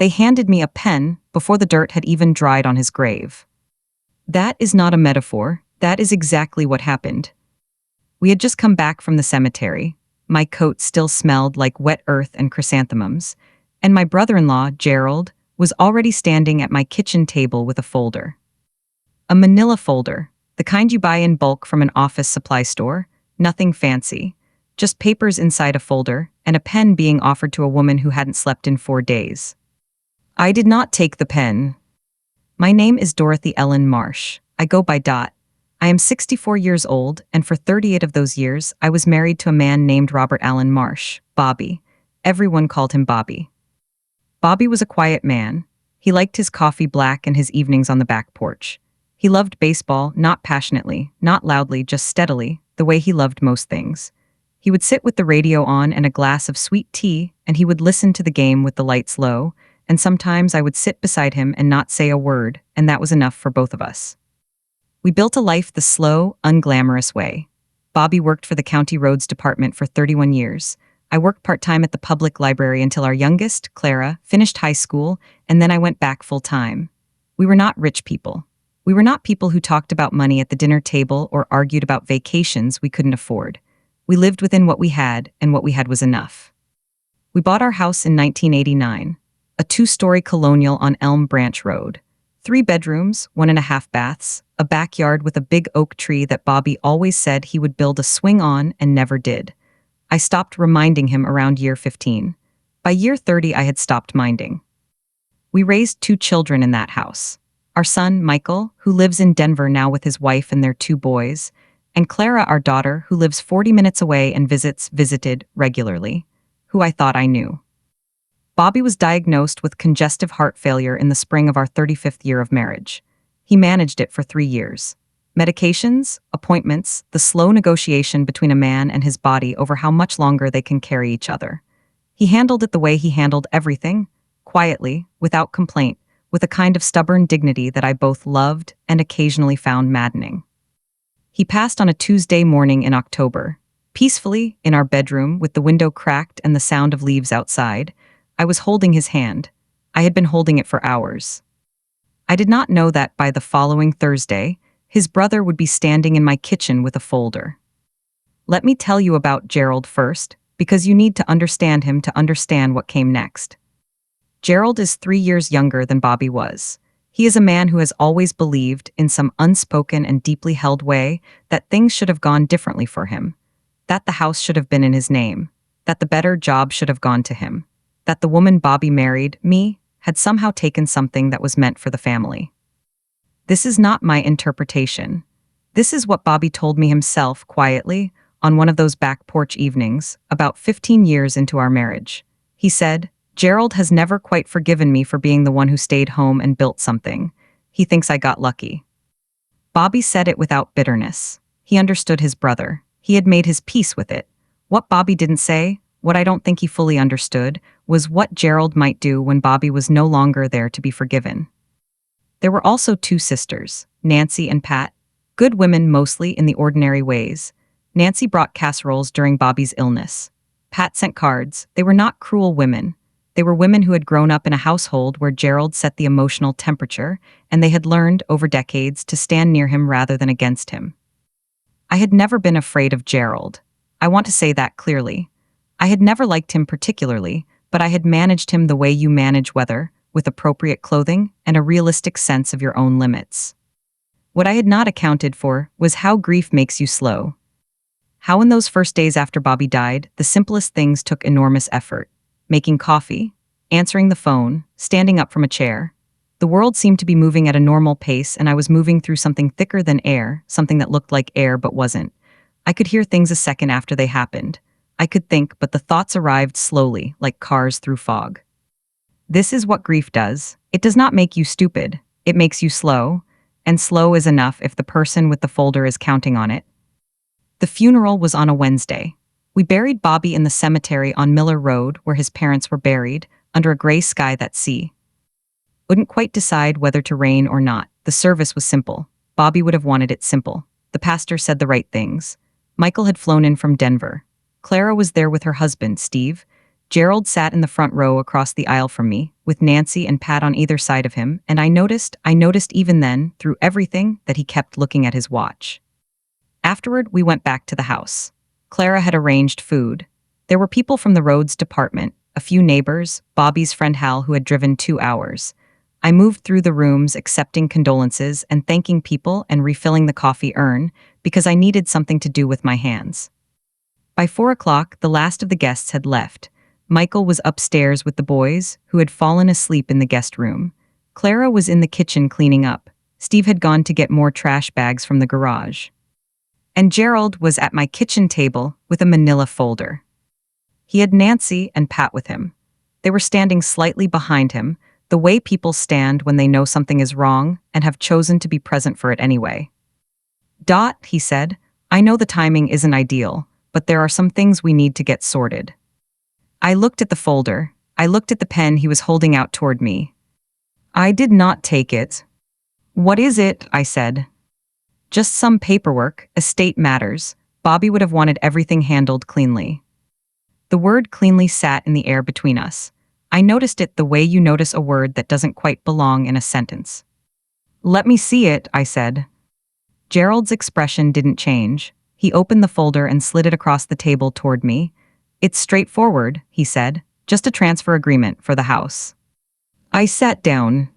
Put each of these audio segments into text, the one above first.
They handed me a pen before the dirt had even dried on his grave. That is not a metaphor, that is exactly what happened. We had just come back from the cemetery. My coat still smelled like wet earth and chrysanthemums, and my brother-in-law, Gerald, was already standing at my kitchen table with a folder. A manila folder, the kind you buy in bulk from an office supply store, nothing fancy, just papers inside a folder and a pen being offered to a woman who hadn't slept in 4 days. I did not take the pen. My name is Dorothy Ellen Marsh. I go by Dot. I am 64 years old, and for 38 of those years, I was married to a man named Robert Allen Marsh, Bobby. Everyone called him Bobby. Bobby was a quiet man. He liked his coffee black and his evenings on the back porch. He loved baseball, not passionately, not loudly, just steadily, the way he loved most things. He would sit with the radio on and a glass of sweet tea, and he would listen to the game with the lights low, and sometimes I would sit beside him and not say a word, and that was enough for both of us. We built a life the slow, unglamorous way. Bobby worked for the county roads department for 31 years. I worked part-time at the public library until our youngest, Clara, finished high school, and then I went back full-time. We were not rich people. We were not people who talked about money at the dinner table or argued about vacations we couldn't afford. We lived within what we had, and what we had was enough. We bought our house in 1989, a 2-story colonial on Elm Branch Road. 3 bedrooms, 1.5 baths, a backyard with a big oak tree that Bobby always said he would build a swing on and never did. I stopped reminding him around year 15. By year 30, I had stopped minding. We raised 2 children in that house. Our son, Michael, who lives in Denver now with his wife and their 2 boys, and Clara, our daughter, who lives 40 minutes away and visited regularly, who I thought I knew. Bobby was diagnosed with congestive heart failure in the spring of our 35th year of marriage. He managed it for 3 years. Medications, appointments, the slow negotiation between a man and his body over how much longer they can carry each other. He handled it the way he handled everything, quietly, without complaint, with a kind of stubborn dignity that I both loved and occasionally found maddening. He passed on a Tuesday morning in October. Peacefully, in our bedroom, with the window cracked and the sound of leaves outside, I was holding his hand. I had been holding it for hours. I did not know that by the following Thursday, his brother would be standing in my kitchen with a folder. Let me tell you about Gerald first, because you need to understand him to understand what came next. Gerald is 3 years younger than Bobby was. He is a man who has always believed, in some unspoken and deeply held way, that things should have gone differently for him, that the house should have been in his name, that the better job should have gone to him, that the woman Bobby married, me, had somehow taken something that was meant for the family. This is not my interpretation. This is what Bobby told me himself quietly on one of those back porch evenings, about 15 years into our marriage. He said, "Gerald has never quite forgiven me for being the one who stayed home and built something. He thinks I got lucky." Bobby said it without bitterness. He understood his brother. He had made his peace with it. What Bobby didn't say, what I don't think he fully understood, was what Gerald might do when Bobby was no longer there to be forgiven. There were also 2 sisters, Nancy and Pat, good women mostly in the ordinary ways. Nancy brought casseroles during Bobby's illness. Pat sent cards. They were not cruel women. They were women who had grown up in a household where Gerald set the emotional temperature, and they had learned, over decades, to stand near him rather than against him. I had never been afraid of Gerald. I want to say that clearly. I had never liked him particularly, but I had managed him the way you manage weather, with appropriate clothing and a realistic sense of your own limits. What I had not accounted for was how grief makes you slow. How in those first days after Bobby died, the simplest things took enormous effort. Making coffee, answering the phone, standing up from a chair. The world seemed to be moving at a normal pace, and I was moving through something thicker than air, something that looked like air but wasn't. I could hear things a second after they happened. I could think, but the thoughts arrived slowly, like cars through fog. This is what grief does. It does not make you stupid. It makes you slow, and slow is enough if the person with the folder is counting on it. The funeral was on a Wednesday. We buried Bobby in the cemetery on Miller Road, where his parents were buried, under a gray sky that sea. Wouldn't quite decide whether to rain or not. The service was simple. Bobby would have wanted it simple. The pastor said the right things. Michael had flown in from Denver. Clara was there with her husband, Steve. Gerald sat in the front row across the aisle from me, with Nancy and Pat on either side of him, and I noticed even then, through everything, that he kept looking at his watch. Afterward, we went back to the house. Clara had arranged food. There were people from the roads department, a few neighbors, Bobby's friend Hal, who had driven 2 hours. I moved through the rooms accepting condolences and thanking people and refilling the coffee urn because I needed something to do with my hands. By 4 o'clock, the last of the guests had left. Michael was upstairs with the boys, who had fallen asleep in the guest room. Clara was in the kitchen cleaning up. Steve had gone to get more trash bags from the garage. And Gerald was at my kitchen table with a manila folder. He had Nancy and Pat with him. They were standing slightly behind him, the way people stand when they know something is wrong and have chosen to be present for it anyway. "Dot," he said, "I know the timing isn't ideal, but there are some things we need to get sorted." I looked at the folder. I looked at the pen he was holding out toward me. I did not take it. "What is it?" I said. "Just some paperwork, estate matters." Bobby would have wanted everything handled cleanly. The word cleanly sat in the air between us. I noticed it the way you notice a word that doesn't quite belong in a sentence. "Let me see it," I said. Gerald's expression didn't change. He opened the folder and slid it across the table toward me. "It's straightforward," he said. "Just a transfer agreement for the house." I sat down.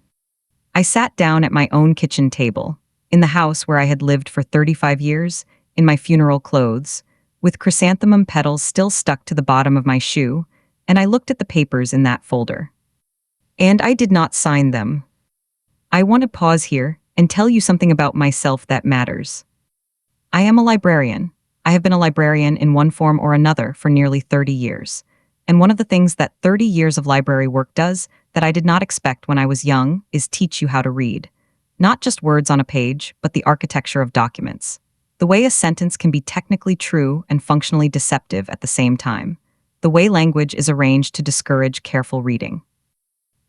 I sat down at my own kitchen table, in the house where I had lived for 35 years, in my funeral clothes, with chrysanthemum petals still stuck to the bottom of my shoe, and I looked at the papers in that folder. And I did not sign them. I want to pause here and tell you something about myself that matters. I am a librarian. I have been a librarian in one form or another for nearly 30 years. And one of the things that 30 years of library work does that I did not expect when I was young is teach you how to read. Not just words on a page, but the architecture of documents. The way a sentence can be technically true and functionally deceptive at the same time. The way language is arranged to discourage careful reading.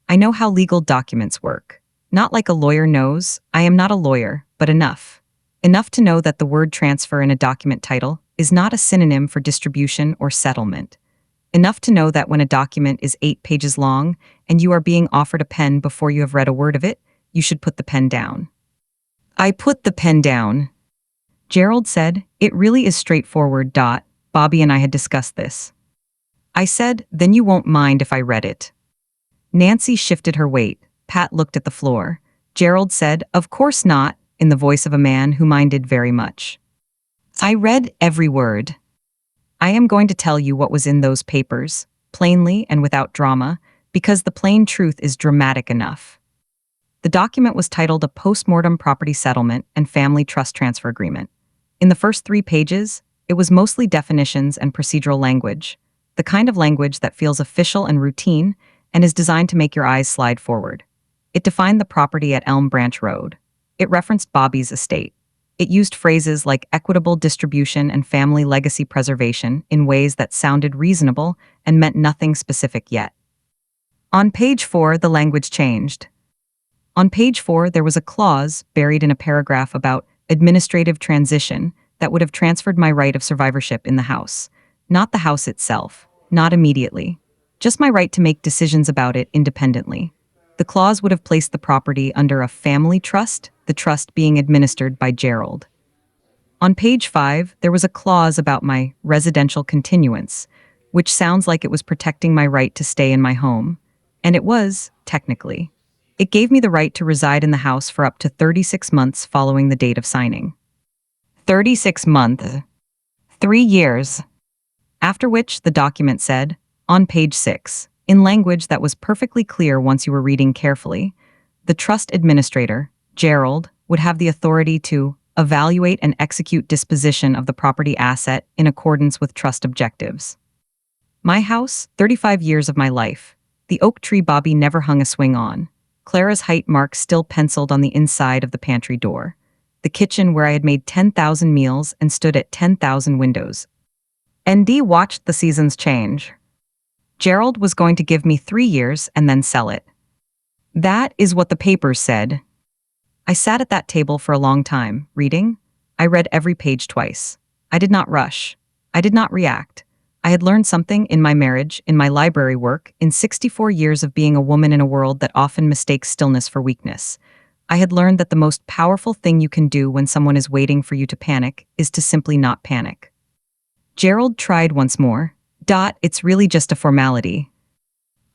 I know how legal documents work. Not like a lawyer knows. I am not a lawyer, but enough. Enough to know that the word transfer in a document title is not a synonym for distribution or settlement. Enough to know that when a document is 8 pages long and you are being offered a pen before you have read a word of it, you should put the pen down. I put the pen down. Gerald said, "It really is straightforward. Bobby and I had discussed this." I said, "Then you won't mind if I read it." Nancy shifted her weight. Pat looked at the floor. Gerald said, "Of course not," in the voice of a man who minded very much. I read every word. I am going to tell you what was in those papers, plainly and without drama, because the plain truth is dramatic enough. The document was titled a Postmortem Property Settlement and Family Trust Transfer Agreement. In the first 3 pages, it was mostly definitions and procedural language, the kind of language that feels official and routine and is designed to make your eyes slide forward. It defined the property at Elm Branch Road. It referenced Bobby's estate. It used phrases like equitable distribution and family legacy preservation in ways that sounded reasonable and meant nothing specific yet. On page 4, the language changed. On page 4, there was a clause buried in a paragraph about administrative transition that would have transferred my right of survivorship in the house. Not the house itself, not immediately. Just my right to make decisions about it independently. The clause would have placed the property under a family trust, the trust being administered by Gerald. On page 5, there was a clause about my residential continuance, which sounds like it was protecting my right to stay in my home. And it was, technically. It gave me the right to reside in the house for up to 36 months following the date of signing. 36 months. 3 years. After which, the document said, on page 6, in language that was perfectly clear once you were reading carefully, the trust administrator, Gerald, would have the authority to evaluate and execute disposition of the property asset in accordance with trust objectives. My house, 35 years of my life. The oak tree Bobby never hung a swing on. Clara's height mark still penciled on the inside of the pantry door. The kitchen where I had made 10,000 meals and stood at 10,000 windows. ND watched the seasons change. Gerald was going to give me 3 years and then sell it. That is what the papers said. I sat at that table for a long time, reading. I read every page twice. I did not rush. I did not react. I had learned something in my marriage, in my library work, in 64 years of being a woman in a world that often mistakes stillness for weakness. I had learned that the most powerful thing you can do when someone is waiting for you to panic is to simply not panic. Gerald tried once more. It's really just a formality.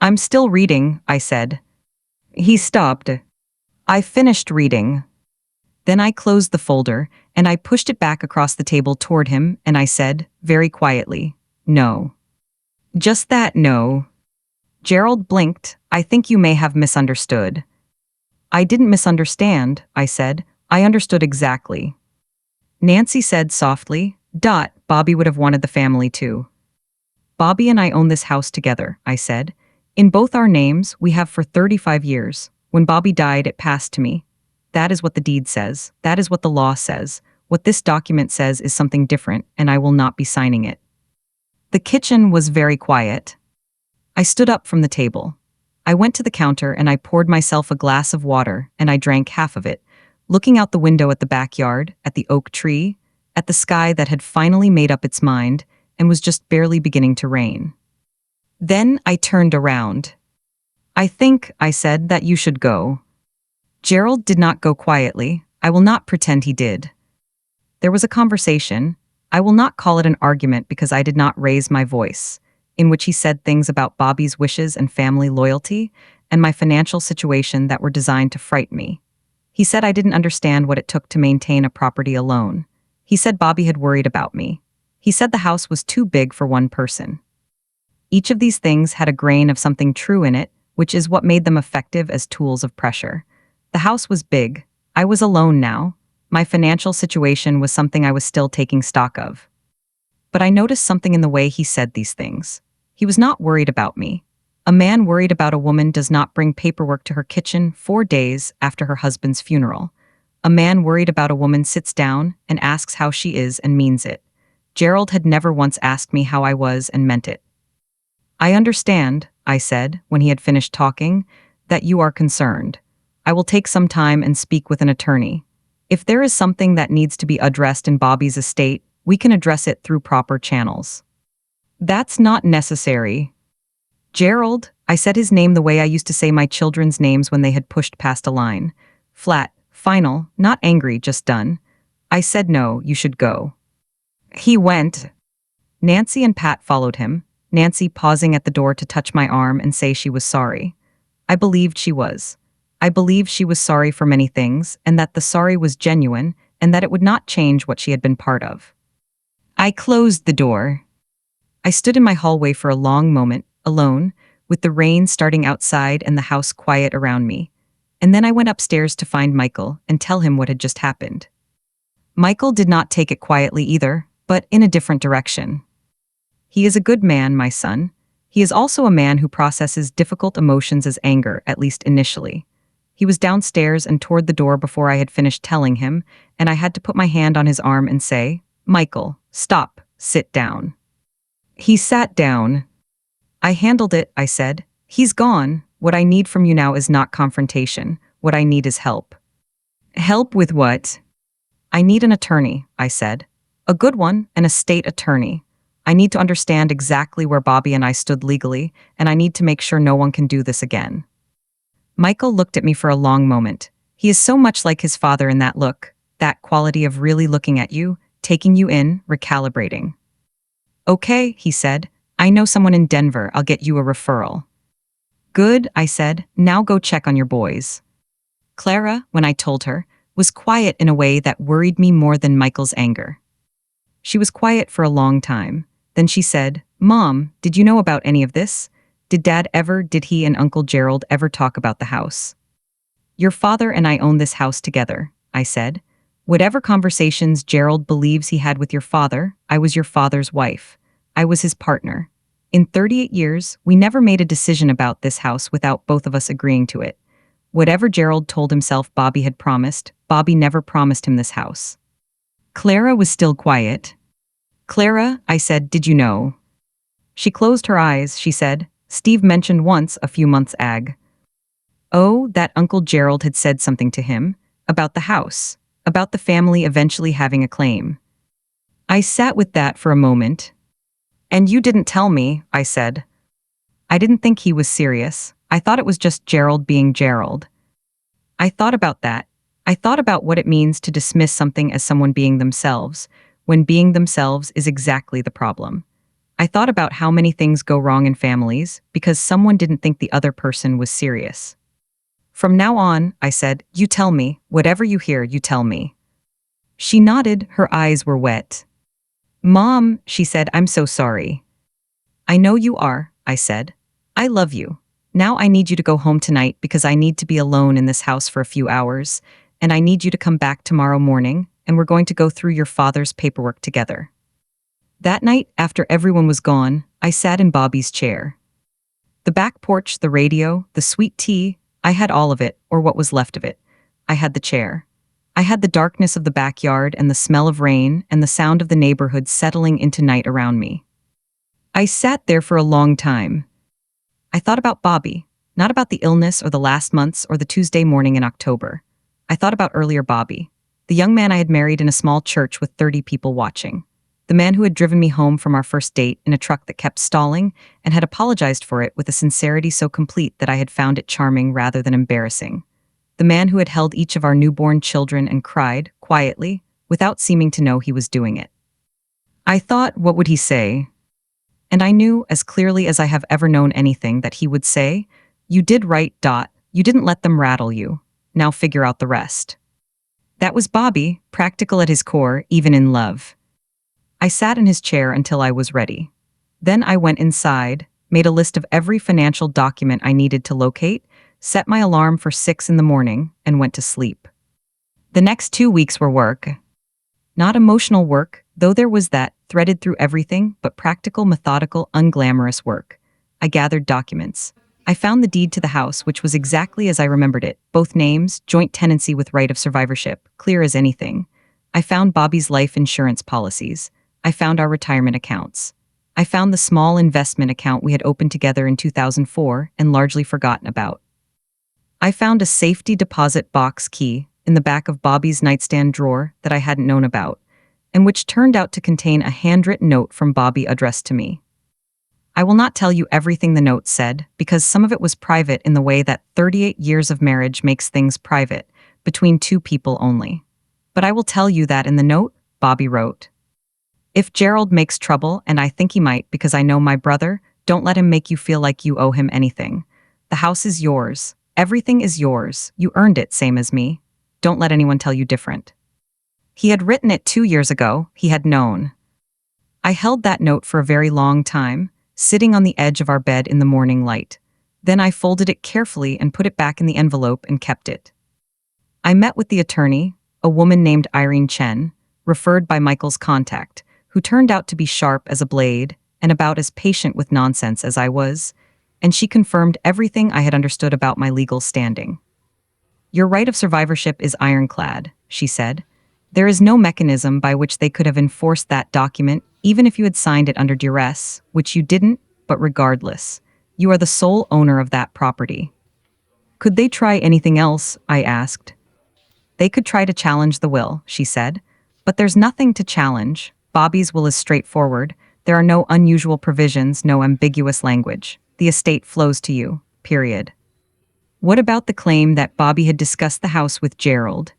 I'm still reading, I said. He stopped. I finished reading. Then I closed the folder, and I pushed it back across the table toward him, and I said, very quietly, no. Just that no. Gerald blinked. I think you may have misunderstood. I didn't misunderstand, I said. I understood exactly. Nancy said softly, Bobby would have wanted the family too. Bobby and I own this house together, I said. In both our names, we have for 35 years. When Bobby died, it passed to me. That is what the deed says. That is what the law says. What this document says is something different, and I will not be signing it. The kitchen was very quiet. I stood up from the table. I went to the counter and I poured myself a glass of water, and I drank half of it, looking out the window at the backyard, at the oak tree, at the sky that had finally made up its mind and was just barely beginning to rain. Then I turned around. I think, I said, that you should go. Gerald did not go quietly. I will not pretend he did. There was a conversation. I will not call it an argument because I did not raise my voice, in which he said things about Bobby's wishes and family loyalty and my financial situation that were designed to frighten me. He said I didn't understand what it took to maintain a property alone. He said Bobby had worried about me. He said the house was too big for one person. Each of these things had a grain of something true in it, which is what made them effective as tools of pressure. The house was big. I was alone now. My financial situation was something I was still taking stock of. But I noticed something in the way he said these things. He was not worried about me. A man worried about a woman does not bring paperwork to her kitchen 4 days after her husband's funeral. A man worried about a woman sits down and asks how she is and means it. Gerald had never once asked me how I was and meant it. I understand, I said, when he had finished talking, that you are concerned. I will take some time and speak with an attorney. If there is something that needs to be addressed in Bobby's estate, we can address it through proper channels. That's not necessary. Gerald, I said his name the way I used to say my children's names when they had pushed past a line. Flat, final, not angry, just done. I said no, you should go. He went. Nancy and Pat followed him, Nancy pausing at the door to touch my arm and say she was sorry. I believed she was. I believed she was sorry for many things, and that the sorry was genuine, and that it would not change what she had been part of. I closed the door. I stood in my hallway for a long moment, alone, with the rain starting outside and the house quiet around me. And then I went upstairs to find Michael and tell him what had just happened. Michael did not take it quietly either, but in a different direction. He is a good man, my son. He is also a man who processes difficult emotions as anger, at least initially. He was downstairs and toward the door before I had finished telling him, and I had to put my hand on his arm and say, Michael, stop, sit down. He sat down. I handled it, I said. He's gone. What I need from you now is not confrontation. What I need is help. Help with what? I need an attorney, I said. A good one, an estate attorney. I need to understand exactly where Bobby and I stood legally, and I need to make sure no one can do this again. Michael looked at me for a long moment. He is so much like his father in that look, that quality of really looking at you, taking you in, recalibrating. Okay, he said. I know someone in Denver. I'll get you a referral. Good, I said. Now go check on your boys. Clara, when I told her, was quiet in a way that worried me more than Michael's anger. She was quiet for a long time. Then she said, Mom, did you know about any of this? Did he and Uncle Gerald ever talk about the house? Your father and I own this house together, I said. Whatever conversations Gerald believes he had with your father, I was your father's wife. I was his partner. In 38 years, we never made a decision about this house without both of us agreeing to it. Whatever Gerald told himself Bobby had promised, Bobby never promised him this house. Clara was still quiet. Clara, I said, did you know? She closed her eyes, she said. Steve mentioned once a few months ag. Oh, that Uncle Gerald had said something to him, about the house, about the family eventually having a claim. I sat with that for a moment. And you didn't tell me, I said. I didn't think he was serious. I thought it was just Gerald being Gerald. I thought about that. I thought about what it means to dismiss something as someone being themselves, when being themselves is exactly the problem. I thought about how many things go wrong in families because someone didn't think the other person was serious. From now on, I said, you tell me, whatever you hear, you tell me. She nodded, her eyes were wet. Mom, she said, I'm so sorry. I know you are, I said. I love you. Now I need you to go home tonight because I need to be alone in this house for a few hours, and I need you to come back tomorrow morning, and we're going to go through your father's paperwork together. That night, after everyone was gone, I sat in Bobby's chair. The back porch, the radio, the sweet tea, I had all of it, or what was left of it. I had the chair. I had the darkness of the backyard and the smell of rain and the sound of the neighborhood settling into night around me. I sat there for a long time. I thought about Bobby, not about the illness or the last months or the Tuesday morning in October. I thought about earlier Bobby, the young man I had married in a small church with 30 people watching. The man who had driven me home from our first date in a truck that kept stalling and had apologized for it with a sincerity so complete that I had found it charming rather than embarrassing. The man who had held each of our newborn children and cried, quietly, without seeming to know he was doing it. I thought, what would he say? And I knew, as clearly as I have ever known anything, that he would say, you did right, you didn't let them rattle you. Now figure out the rest. That was Bobby, practical at his core, even in love. I sat in his chair until I was ready. Then I went inside, made a list of every financial document I needed to locate, set my alarm for 6 a.m, and went to sleep. The next 2 weeks were work. Not emotional work, though there was that, threaded through everything, but practical, methodical, unglamorous work. I gathered documents. I found the deed to the house, which was exactly as I remembered it, both names, joint tenancy with right of survivorship, clear as anything. I found Bobby's life insurance policies. I found our retirement accounts. I found the small investment account we had opened together in 2004 and largely forgotten about. I found a safety deposit box key in the back of Bobby's nightstand drawer that I hadn't known about, and which turned out to contain a handwritten note from Bobby addressed to me. I will not tell you everything the note said, because some of it was private in the way that 38 years of marriage makes things private, between two people only. But I will tell you that in the note, Bobby wrote, if Gerald makes trouble, and I think he might because I know my brother, don't let him make you feel like you owe him anything. The house is yours. Everything is yours. You earned it, same as me. Don't let anyone tell you different. He had written it 2 years ago. He had known. I held that note for a very long time, sitting on the edge of our bed in the morning light. Then I folded it carefully and put it back in the envelope and kept it. I met with the attorney, a woman named Irene Chen, referred by Michael's contact, who turned out to be sharp as a blade and about as patient with nonsense as I was, and she confirmed everything I had understood about my legal standing. Your right of survivorship is ironclad, she said. There is no mechanism by which they could have enforced that document, even if you had signed it under duress, which you didn't, but regardless, you are the sole owner of that property. Could they try anything else? I asked. They could try to challenge the will, she said, but there's nothing to challenge. Bobby's will is straightforward. There are no unusual provisions, no ambiguous language. The estate flows to you, period. What about the claim that Bobby had discussed the house with Gerald?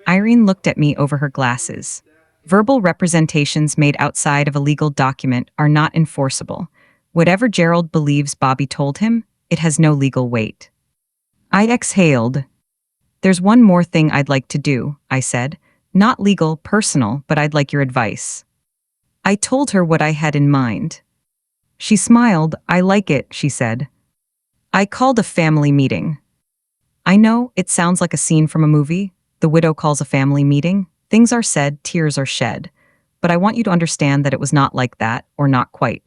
Irene looked at me over her glasses. Verbal representations made outside of a legal document are not enforceable. Whatever Gerald believes Bobby told him, it has no legal weight. I exhaled. There's one more thing I'd like to do, I said. Not legal, personal, but I'd like your advice. I told her what I had in mind. She smiled. I like it, she said. I called a family meeting. I know, it sounds like a scene from a movie. The widow calls a family meeting. Things are said, tears are shed. But I want you to understand that it was not like that, or not quite.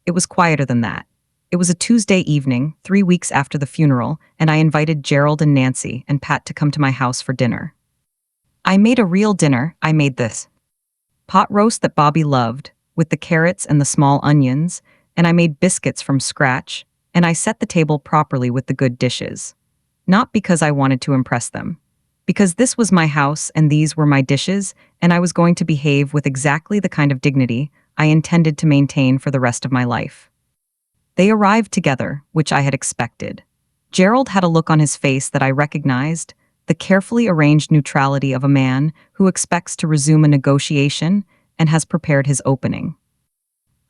It was quieter than that. It was a Tuesday evening, 3 weeks after the funeral, and I invited Gerald and Nancy and Pat to come to my house for dinner. I made a real dinner. I made this pot roast that Bobby loved, with the carrots and the small onions, and I made biscuits from scratch, and I set the table properly with the good dishes. Not because I wanted to impress them. Because this was my house and these were my dishes, and I was going to behave with exactly the kind of dignity I intended to maintain for the rest of my life. They arrived together, which I had expected. Gerald had a look on his face that I recognized, the carefully arranged neutrality of a man who expects to resume a negotiation and has prepared his opening.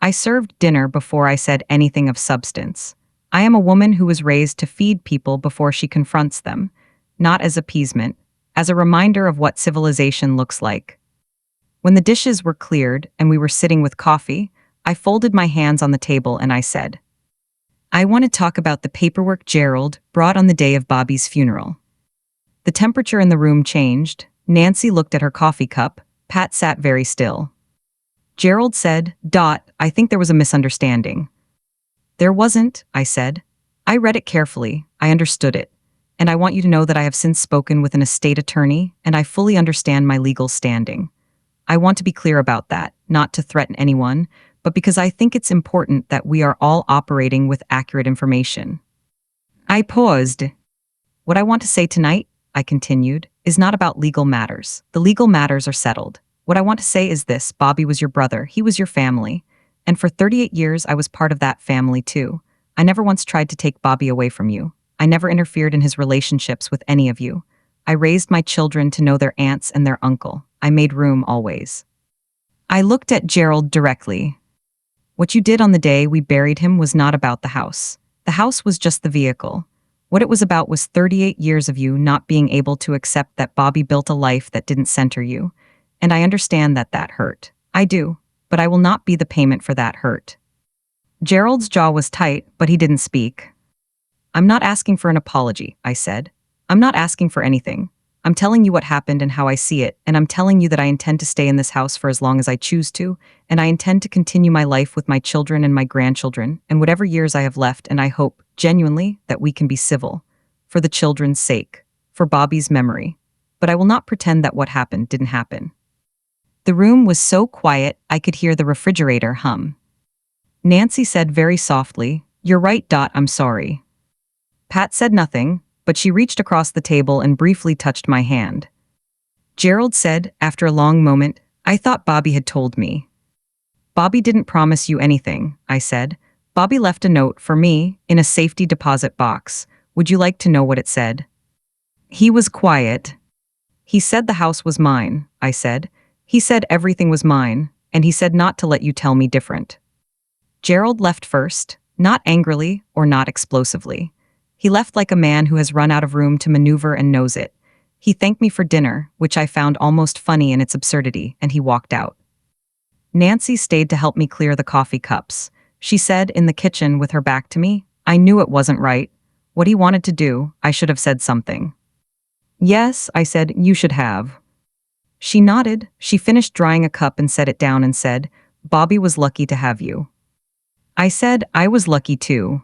I served dinner before I said anything of substance. I am a woman who was raised to feed people before she confronts them, not as appeasement, as a reminder of what civilization looks like. When the dishes were cleared and we were sitting with coffee, I folded my hands on the table and I said, I want to talk about the paperwork Gerald brought on the day of Bobby's funeral. The temperature in the room changed. Nancy looked at her coffee cup. Pat sat very still. Gerald said, I think there was a misunderstanding. There wasn't, I said. I read it carefully, I understood it. And I want you to know that I have since spoken with an estate attorney, and I fully understand my legal standing. I want to be clear about that, not to threaten anyone, but because I think it's important that we are all operating with accurate information. I paused. What I want to say tonight, I continued, is not about legal matters. The legal matters are settled. What I want to say is this: Bobby was your brother, he was your family. And for 38 years, I was part of that family too. I never once tried to take Bobby away from you. I never interfered in his relationships with any of you. I raised my children to know their aunts and their uncle. I made room always. I looked at Gerald directly. What you did on the day we buried him was not about the house. The house was just the vehicle. What it was about was 38 years of you not being able to accept that Bobby built a life that didn't center you. And I understand that that hurt. I do. But I will not be the payment for that hurt. Gerald's jaw was tight, but he didn't speak. I'm not asking for an apology, I said. I'm not asking for anything. I'm telling you what happened and how I see it, and I'm telling you that I intend to stay in this house for as long as I choose to, and I intend to continue my life with my children and my grandchildren, and whatever years I have left, and I hope, genuinely, that we can be civil. For the children's sake. For Bobby's memory. But I will not pretend that what happened didn't happen. The room was so quiet I could hear the refrigerator hum. Nancy said very softly, You're right, I'm sorry. Pat said nothing, but she reached across the table and briefly touched my hand. Gerald said, after a long moment, I thought Bobby had told me. Bobby didn't promise you anything, I said. Bobby left a note for me in a safety deposit box. Would you like to know what it said? He was quiet. He said the house was mine, I said. He said everything was mine, and he said not to let you tell me different. Gerald left first, not angrily or not explosively. He left like a man who has run out of room to maneuver and knows it. He thanked me for dinner, which I found almost funny in its absurdity, and he walked out. Nancy stayed to help me clear the coffee cups. She said in the kitchen with her back to me, I knew it wasn't right. What he wanted to do, I should have said something. Yes, I said, you should have. She nodded. She finished drying a cup and set it down and said, Bobby was lucky to have you. I said, I was lucky too.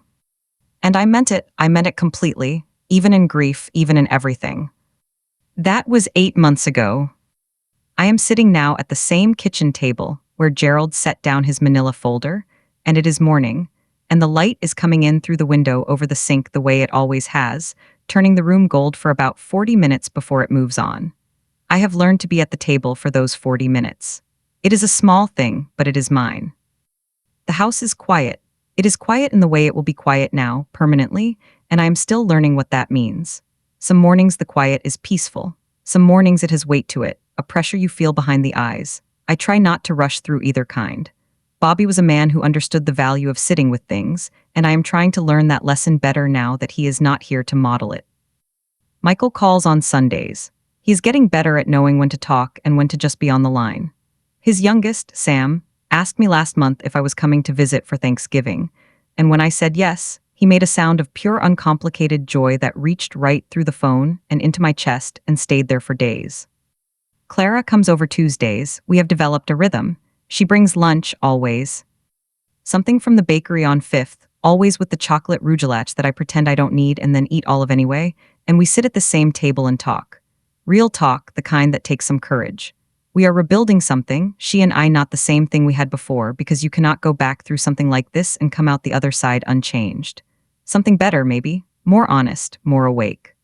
And I meant it completely, even in grief, even in everything. That was 8 months ago. I am sitting now at the same kitchen table where Gerald set down his manila folder, and it is morning, and the light is coming in through the window over the sink the way it always has, turning the room gold for about 40 minutes before it moves on. I have learned to be at the table for those 40 minutes. It is a small thing, but it is mine. The house is quiet. It is quiet in the way it will be quiet now, permanently, and I am still learning what that means. Some mornings the quiet is peaceful. Some mornings it has weight to it, a pressure you feel behind the eyes. I try not to rush through either kind. Bobby was a man who understood the value of sitting with things, and I am trying to learn that lesson better now that he is not here to model it. Michael calls on Sundays. He is getting better at knowing when to talk and when to just be on the line. His youngest, Sam, asked me last month if I was coming to visit for Thanksgiving, and when I said yes, he made a sound of pure uncomplicated joy that reached right through the phone and into my chest and stayed there for days. Clara comes over Tuesdays. We have developed a rhythm. She brings lunch, always. Something from the bakery on 5th, always with the chocolate rougelach that I pretend I don't need and then eat all of anyway, and we sit at the same table and talk. Real talk, the kind that takes some courage. We are rebuilding something, she and I, not the same thing we had before, because you cannot go back through something like this and come out the other side unchanged. Something better, maybe, more honest, more awake.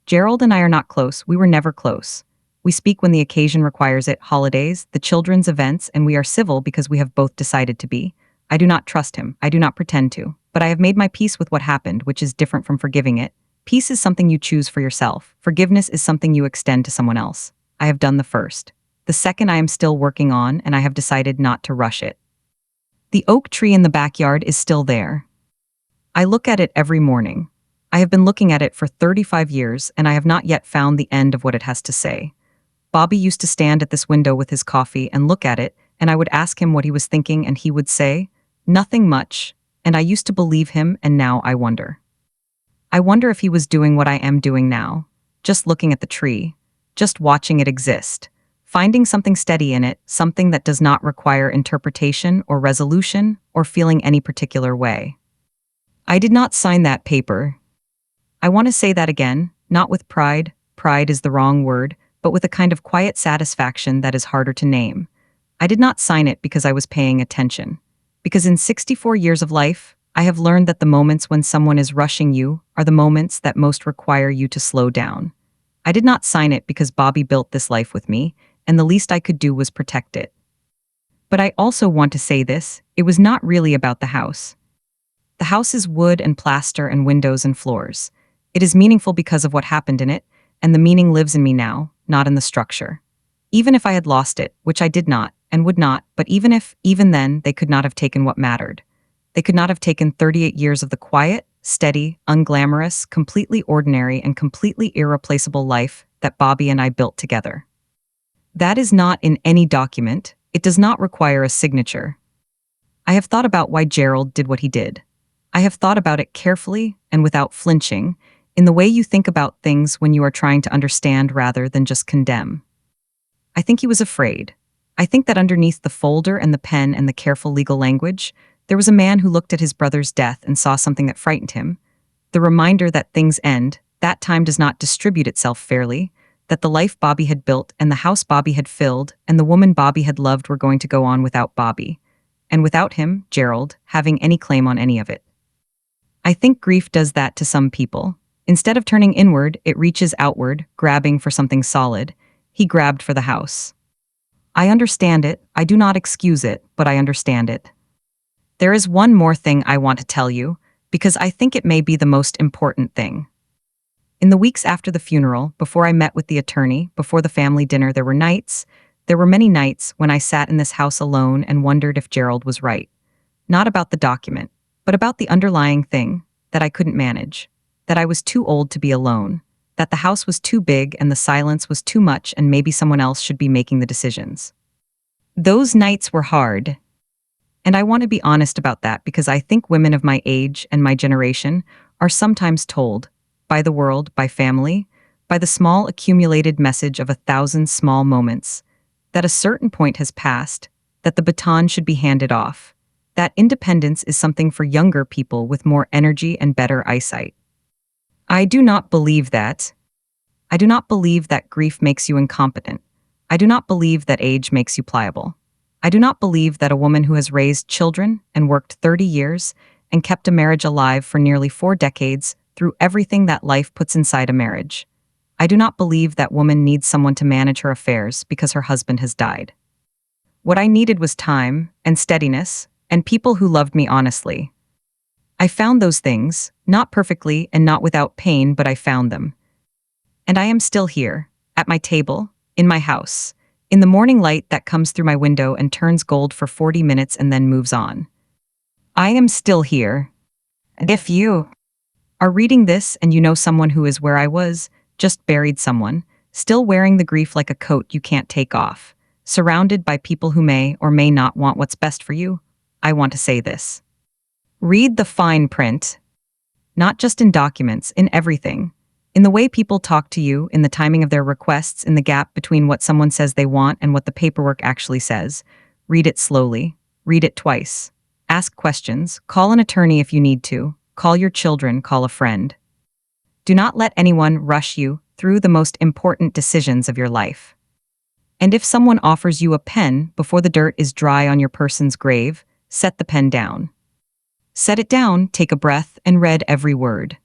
Gerald and I are not close, we were never close. We speak when the occasion requires it, holidays, the children's events, and we are civil because we have both decided to be. I do not trust him. I do not pretend to. But I have made my peace with what happened, which is different from forgiving it. Peace is something you choose for yourself. Forgiveness is something you extend to someone else. I have done the first. The second I am still working on, and I have decided not to rush it. The oak tree in the backyard is still there. I look at it every morning. I have been looking at it for 35 years, and I have not yet found the end of what it has to say. Bobby used to stand at this window with his coffee and look at it, and I would ask him what he was thinking, and he would say, "Nothing much," and I used to believe him, and now I wonder. I wonder if he was doing what I am doing now, just looking at the tree, just watching it exist, finding something steady in it, something that does not require interpretation or resolution or feeling any particular way. I did not sign that paper. I want to say that again, not with pride, pride is the wrong word, but with a kind of quiet satisfaction that is harder to name. I did not sign it because I was paying attention. Because in 64 years of life, I have learned that the moments when someone is rushing you are the moments that most require you to slow down. I did not sign it because Bobby built this life with me, and the least I could do was protect it. But I also want to say this, it was not really about the house. The house is wood and plaster and windows and floors. It is meaningful because of what happened in it, and the meaning lives in me now, not in the structure. Even if I had lost it, which I did not, and would not, but even then, they could not have taken what mattered. They could not have taken 38 years of the quiet, steady, unglamorous, completely ordinary, and completely irreplaceable life that Bobby and I built together. That is not in any document. It does not require a signature. I have thought about why Gerald did what he did. I have thought about it carefully and without flinching, in the way you think about things when you are trying to understand rather than just condemn. I think he was afraid. I think that underneath the folder and the pen and the careful legal language, there was a man who looked at his brother's death and saw something that frightened him. The reminder that things end, that time does not distribute itself fairly, that the life Bobby had built and the house Bobby had filled and the woman Bobby had loved were going to go on without Bobby, and without him, Gerald, having any claim on any of it. I think grief does that to some people. Instead of turning inward, it reaches outward, grabbing for something solid. He grabbed for the house. I understand it, I do not excuse it, but I understand it. There is one more thing I want to tell you, because I think it may be the most important thing. In the weeks after the funeral, before I met with the attorney, before the family dinner, there were many nights when I sat in this house alone and wondered if Gerald was right. Not about the document, but about the underlying thing, that I couldn't manage, that I was too old to be alone, that the house was too big and the silence was too much and maybe someone else should be making the decisions. Those nights were hard. And I want to be honest about that because I think women of my age and my generation are sometimes told, by the world, by family, by the small accumulated message of 1,000 small moments, that a certain point has passed, that the baton should be handed off, that independence is something for younger people with more energy and better eyesight. I do not believe that. I do not believe that grief makes you incompetent. I do not believe that age makes you pliable. I do not believe that a woman who has raised children and worked 30 years and kept a marriage alive for nearly 4 decades through everything that life puts inside a marriage. I do not believe that woman needs someone to manage her affairs because her husband has died. What I needed was time and steadiness and people who loved me honestly. I found those things, not perfectly and not without pain, but I found them. And I am still here, at my table, in my house, in the morning light that comes through my window and turns gold for 40 minutes and then moves on. I am still here. And if you are reading this and you know someone who is where I was, just buried someone, still wearing the grief like a coat you can't take off, surrounded by people who may or may not want what's best for you, I want to say this. Read the fine print. Not just in documents, in everything. In the way people talk to you, in the timing of their requests, in the gap between what someone says they want and what the paperwork actually says. Read it slowly. Read it twice. Ask questions. Call an attorney if you need to. Call your children. Call a friend. Do not let anyone rush you through the most important decisions of your life. And if someone offers you a pen before the dirt is dry on your person's grave, set the pen down. Set it down, take a breath, and read every word.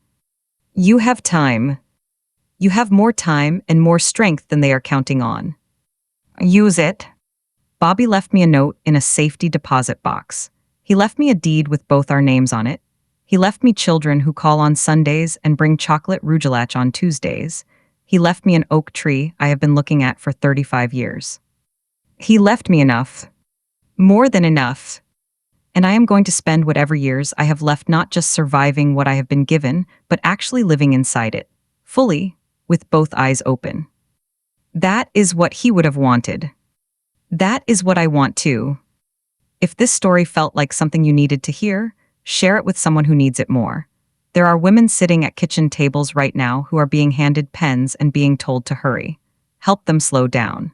You have time. You have more time and more strength than they are counting on. Use it. Bobby left me a note in a safety deposit box. He left me a deed with both our names on it. He left me children who call on Sundays and bring chocolate rougelach on Tuesdays. He left me an oak tree I have been looking at for 35 years. He left me enough. More than enough. And I am going to spend whatever years I have left not just surviving what I have been given, but actually living inside it, fully, with both eyes open. That is what he would have wanted. That is what I want too. If this story felt like something you needed to hear, share it with someone who needs it more. There are women sitting at kitchen tables right now who are being handed pens and being told to hurry. Help them slow down.